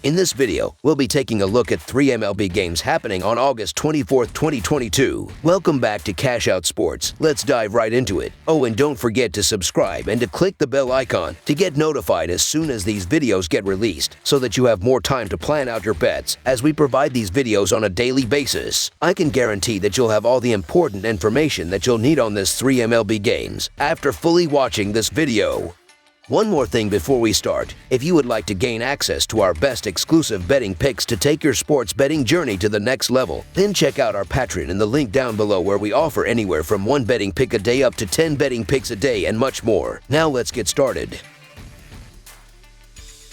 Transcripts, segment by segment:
In this video, we'll be taking a look at 3 MLB games happening on August 24th, 2022. Welcome back to Cash Out Sports. Let's dive right into it. Oh, and don't forget to subscribe and to click the bell icon to get notified as soon as these videos get released so that you have more time to plan out your bets as we provide these videos on a daily basis. I can guarantee that you'll have all the important information that you'll need on this 3 MLB games after fully watching this video. One more thing before we start. If you would like to gain access to our best exclusive betting picks to take your sports betting journey to the next level, then check out our Patreon in the link down below where we offer anywhere from 1 betting pick a day up to 10 betting picks a day and much more. Now let's get started.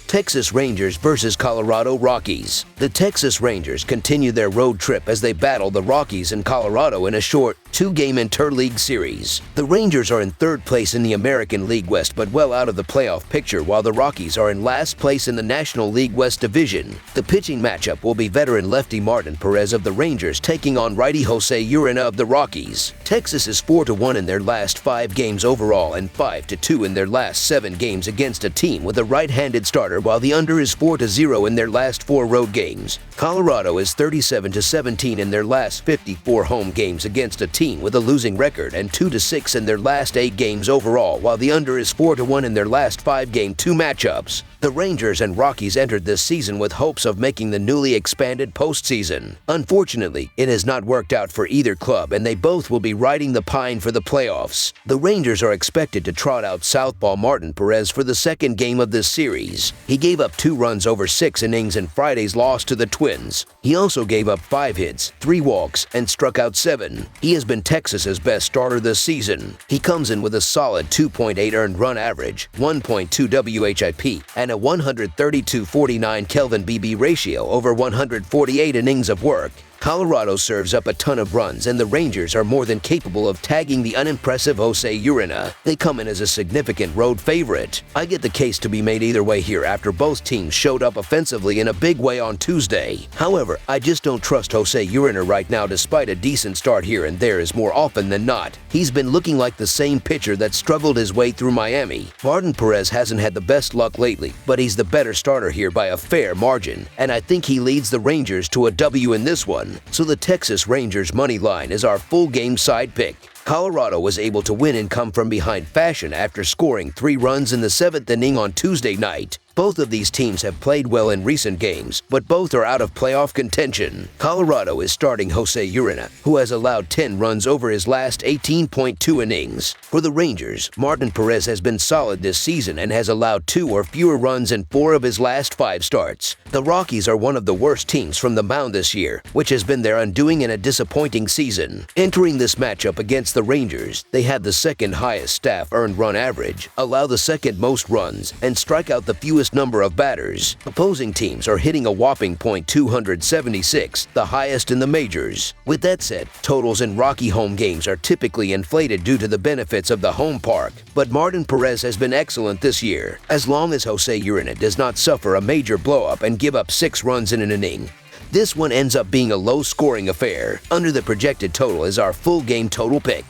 Texas Rangers versus Colorado Rockies. The Texas Rangers continue their road trip as they battle the Rockies in Colorado in a short 2-game interleague series. The Rangers are in 3rd place in the American League West but well out of the playoff picture, while the Rockies are in last place in the National League West Division. The pitching matchup will be veteran lefty Martin Perez of the Rangers taking on righty Jose Urena of the Rockies. Texas is 4-1 in their last 5 games overall and 5-2 in their last 7 games against a team with a right-handed starter, while the under is 4-0 in their last 4 road games. Colorado is 37-17 in their last 54 home games against a team with a losing record and 2-6 in their last 8 games overall, while the under is 4-1 in their last 5 Game 2 matchups. The Rangers and Rockies entered this season with hopes of making the newly expanded postseason. Unfortunately, it has not worked out for either club, and they both will be riding the pine for the playoffs. The Rangers are expected to trot out southpaw Martin Perez for the 2nd game of this series. He gave up 2 runs over 6 innings in Friday's loss to the Twins. He also gave up 5 hits, 3 walks, and struck out 7. He has been Texas's best starter this season. He comes in with a solid 2.8 earned run average, 1.2 WHIP, and a 132-49 Kelvin BB ratio over 148 innings of work. Colorado serves up a ton of runs, and the Rangers are more than capable of tagging the unimpressive Jose Urena. They come in as a significant road favorite. I get the case to be made either way here after both teams showed up offensively in a big way on Tuesday. However, I just don't trust Jose Urena right now, despite a decent start here and there is more often than not. He's been looking like the same pitcher that struggled his way through Miami. Martin Perez hasn't had the best luck lately, but he's the better starter here by a fair margin, and I think he leads the Rangers to a W in this one. So the Texas Rangers money line is our full game side pick. Colorado was able to win in come from behind fashion after scoring 3 runs in the 7th inning on Tuesday night. Both of these teams have played well in recent games, but both are out of playoff contention. Colorado is starting Jose Urena, who has allowed 10 runs over his last 18.2 innings. For the Rangers, Martin Perez has been solid this season and has allowed 2 or fewer runs in 4 of his last 5 starts. The Rockies are one of the worst teams from the mound this year, which has been their undoing in a disappointing season. Entering this matchup against the Rangers, they had the 2nd highest staff earned run average, allow the 2nd most runs, and strike out the fewest number of batters. Opposing teams are hitting a whopping .276, the highest in the majors. With that said, totals in Rocky home games are typically inflated due to the benefits of the home park, but Martin Perez has been excellent this year. As long as Jose Urena does not suffer a major blow-up and give up 6 runs in an inning, this one ends up being a low-scoring affair. Under the projected total is our full game total pick.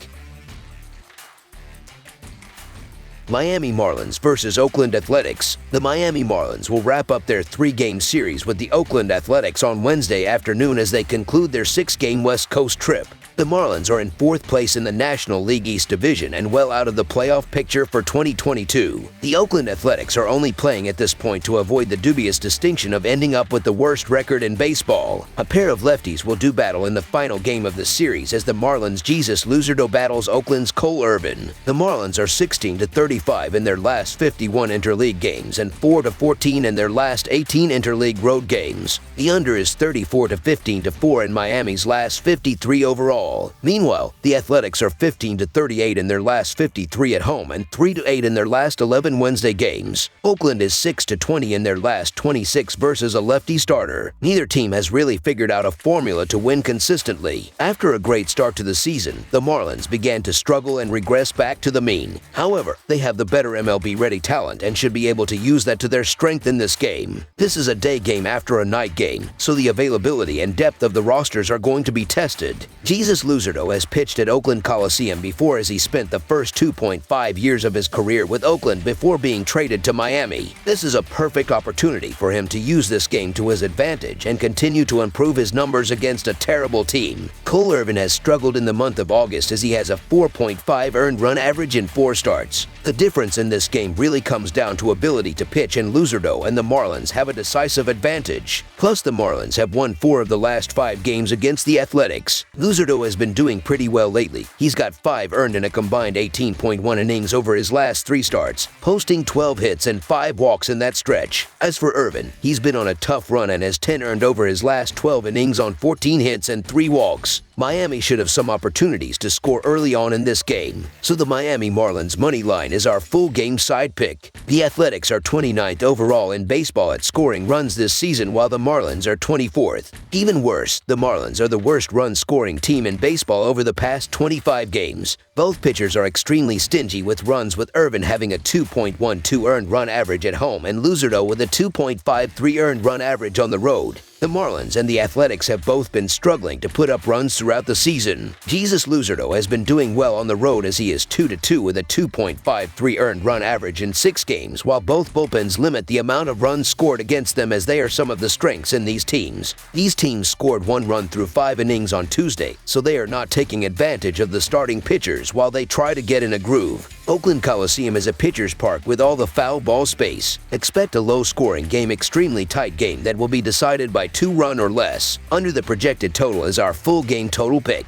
Miami Marlins versus Oakland Athletics. The Miami Marlins will wrap up their 3-game series with the Oakland Athletics on Wednesday afternoon as they conclude their 6-game West Coast trip. The Marlins are in 4th place in the National League East Division and well out of the playoff picture for 2022. The Oakland Athletics are only playing at this point to avoid the dubious distinction of ending up with the worst record in baseball. A pair of lefties will do battle in the final game of the series as the Marlins' Jesus Luzardo battles Oakland's Cole Irvin. The Marlins are 16-35 in their last 51 interleague games and 4-14 in their last 18 interleague road games. The under is 34-15-4 in Miami's last 53 overall. Meanwhile, the Athletics are 15-38 in their last 53 at home and 3-8 in their last 11 Wednesday games. Oakland is 6-20 in their last 26 versus a lefty starter. Neither team has really figured out a formula to win consistently. After a great start to the season, the Marlins began to struggle and regress back to the mean. However, they have the better MLB-ready talent and should be able to use that to their strength in this game. This is a day game after a night game, so the availability and depth of the rosters are going to be tested. Jesus Jesus Luzardo has pitched at Oakland Coliseum before, as he spent the first 2.5 years of his career with Oakland before being traded to Miami. This is a perfect opportunity for him to use this game to his advantage and continue to improve his numbers against a terrible team. Cole Irvin has struggled in the month of August as he has a 4.5 earned run average in 4 starts. The difference in this game really comes down to ability to pitch, and Luzardo and the Marlins have a decisive advantage. Plus, the Marlins have won 4 of the last 5 games against the Athletics. Luzardo has been doing pretty well lately. He's got 5 earned in a combined 18.1 innings over his last 3 starts, posting 12 hits and 5 walks in that stretch. As for Irvin, he's been on a tough run and has 10 earned over his last 12 innings on 14 hits and 3 walks. Miami should have some opportunities to score early on in this game, so the Miami Marlins money line is our full game side pick. The Athletics are 29th overall in baseball at scoring runs this season, while the Marlins are 24th. Even worse, the Marlins are the worst run-scoring team in baseball over the past 25 games. Both pitchers are extremely stingy with runs, with Irvin having a 2.12 earned run average at home and Luzardo with a 2.53 earned run average on the road. The Marlins and the Athletics have both been struggling to put up runs throughout the season. Jesus Luzardo has been doing well on the road as he is 2-2 with a 2.53 earned run average in 6 games, while both bullpens limit the amount of runs scored against them, as they are some of the strengths in these teams. These teams scored 1 run through 5 innings on Tuesday, so they are not taking advantage of the starting pitchers while they try to get in a groove. Oakland Coliseum is a pitcher's park with all the foul ball space. Expect a low-scoring game, extremely tight game that will be decided by 2 runs or less. Under the projected total is our full game total pick.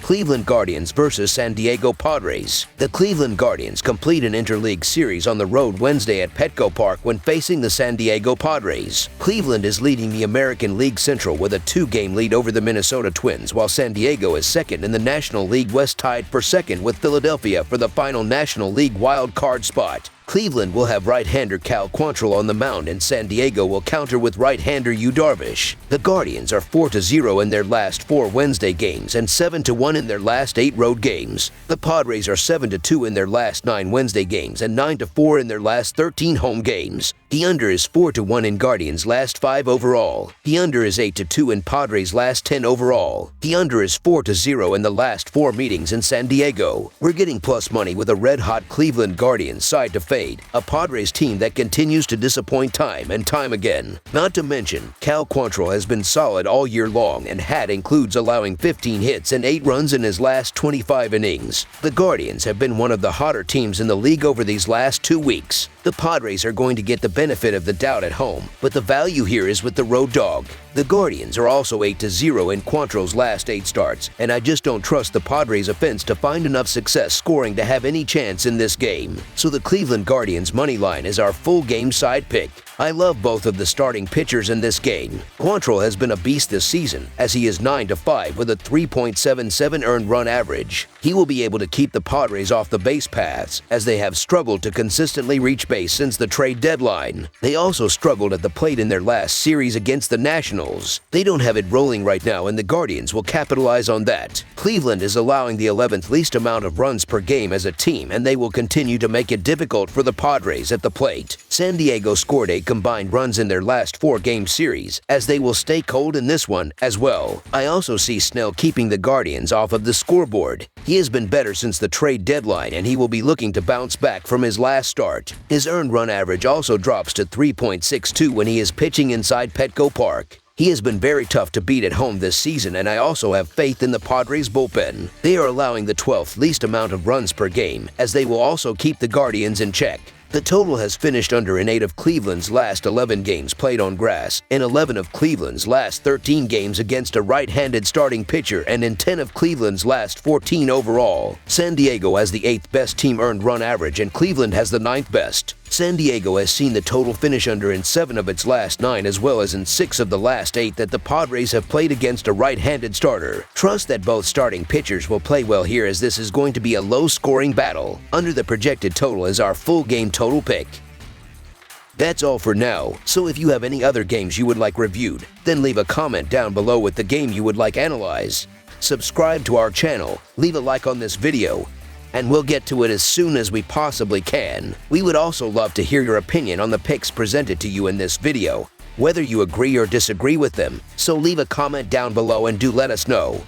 Cleveland Guardians versus San Diego Padres. The Cleveland Guardians complete an interleague series on the road Wednesday at Petco Park when facing the San Diego Padres. Cleveland is leading the American League Central with a 2-game lead over the Minnesota Twins, while San Diego is second in the National League West, tied for second with Philadelphia for the final National League wild card spot. Cleveland will have right-hander Cal Quantrill on the mound, and San Diego will counter with right-hander Yu Darvish. The Guardians are 4-0 in their last 4 Wednesday games and 7-1 in their last 8 road games. The Padres are 7-2 in their last 9 Wednesday games and 9-4 in their last 13 home games. The under is 4-1 in Guardians' last 5 overall. The under is 8-2 in Padres' last 10 overall. The under is 4-0 in the last 4 meetings in San Diego. We're getting plus money with a red-hot Cleveland Guardians side to fade, a Padres team that continues to disappoint time and time again. Not to mention, Cal Quantrill has been solid all year long, and includes allowing 15 hits and 8 runs in his last 25 innings. The Guardians have been one of the hotter teams in the league over these last 2 weeks. The Padres are going to get the benefit of the doubt at home, but the value here is with the road dog. The Guardians are also 8-0 in Quantrill's last 8 starts, and I just don't trust the Padres offense to find enough success scoring to have any chance in this game. So the Cleveland Guardians money line is our full game side pick. I love both of the starting pitchers in this game. Quantrill has been a beast this season, as he is 9-5 with a 3.77 earned run average. He will be able to keep the Padres off the base paths, as they have struggled to consistently reach base since the trade deadline. They also struggled at the plate in their last series against the Nationals. They don't have it rolling right now, and the Guardians will capitalize on that. Cleveland is allowing the 11th least amount of runs per game as a team, and they will continue to make it difficult for the Padres at the plate. San Diego scored 8 combined runs in their last 4-game series, as they will stay cold in this one as well. I also see Snell keeping the Guardians off of the scoreboard. He has been better since the trade deadline, and he will be looking to bounce back from his last start. His earned run average also drops to 3.62 when he is pitching inside Petco Park. He has been very tough to beat at home this season, and I also have faith in the Padres bullpen. They are allowing the 12th least amount of runs per game, as they will also keep the Guardians in check. The total has finished under in 8 of Cleveland's last 11 games played on grass, in 11 of Cleveland's last 13 games against a right-handed starting pitcher, and in 10 of Cleveland's last 14 overall. San Diego has the 8th best team earned run average, and Cleveland has the 9th best. San Diego has seen the total finish under in 7 of its last 9, as well as in 6 of the last 8 that the Padres have played against a right-handed starter. Trust that both starting pitchers will play well here, as this is going to be a low-scoring battle. Under the projected total is our full game total pick. That's all for now, so if you have any other games you would like reviewed, then leave a comment down below with the game you would like analyzed. Subscribe to our channel, leave a like on this video, and we'll get to it as soon as we possibly can. We would also love to hear your opinion on the picks presented to you in this video. whether you agree or disagree with them, so leave a comment down below and do let us know.